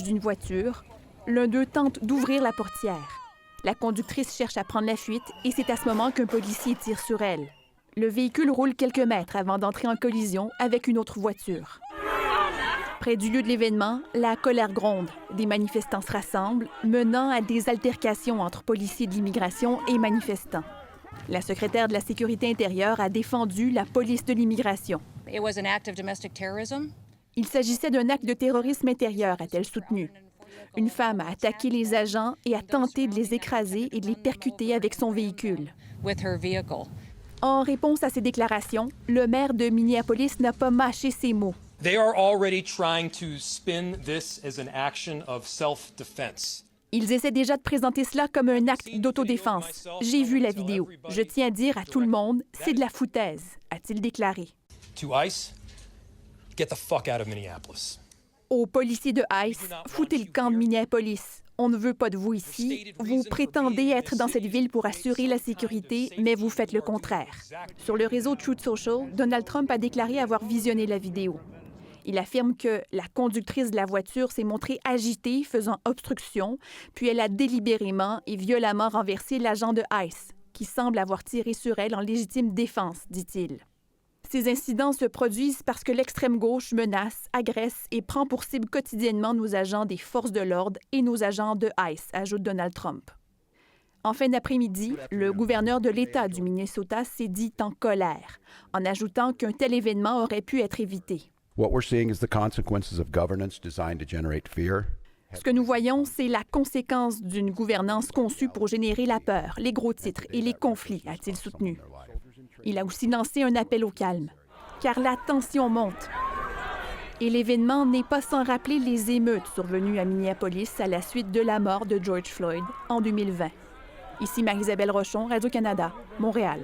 d'une voiture. L'un d'eux tente d'ouvrir la portière. La conductrice cherche à prendre la fuite et c'est à ce moment qu'un policier tire sur elle. Le véhicule roule quelques mètres avant d'entrer en collision avec une autre voiture. Près du lieu de l'événement, la colère gronde. Des manifestants se rassemblent, menant à des altercations entre policiers de l'immigration et manifestants. La secrétaire de la Sécurité intérieure a défendu la police de l'immigration. Il s'agissait d'un acte de terrorisme intérieur, a-t-elle soutenu. Une femme a attaqué les agents et a tenté de les écraser et de les percuter avec son véhicule. En réponse à ces déclarations, le maire de Minneapolis n'a pas mâché ses mots. They are already trying to spin this as an action of self-defense. Ils essaient déjà de présenter cela comme un acte d'autodéfense. J'ai vu la vidéo. Je tiens à dire à tout le monde, c'est de la foutaise, a-t-il déclaré. To ICE, get the fuck out of Minneapolis. Aux policiers de ICE, foutez le camp de Minneapolis. On ne veut pas de vous ici. Vous prétendez être dans cette ville pour assurer la sécurité, mais vous faites le contraire. Sur le réseau Truth Social, Donald Trump a déclaré avoir visionné la vidéo. Il affirme que la conductrice de la voiture s'est montrée agitée, faisant obstruction, puis elle a délibérément et violemment renversé l'agent de ICE, qui semble avoir tiré sur elle en légitime défense, dit-il. Ces incidents se produisent parce que l'extrême gauche menace, agresse et prend pour cible quotidiennement nos agents des forces de l'ordre et nos agents de ICE, ajoute Donald Trump. En fin d'après-midi, le gouverneur de l'État du Minnesota s'est dit en colère, en ajoutant qu'un tel événement aurait pu être évité. What we're seeing is the consequences of governance designed to generate fear. Ce que nous voyons, c'est la conséquence d'une gouvernance conçue pour générer la peur, les gros titres et les conflits, a-t-il soutenu. Il a aussi lancé un appel au calme, car la tension monte. Et l'événement n'est pas sans rappeler les émeutes survenues à Minneapolis à la suite de la mort de George Floyd en 2020. Ici Marie-Isabelle Rochon, Radio-Canada, Montréal.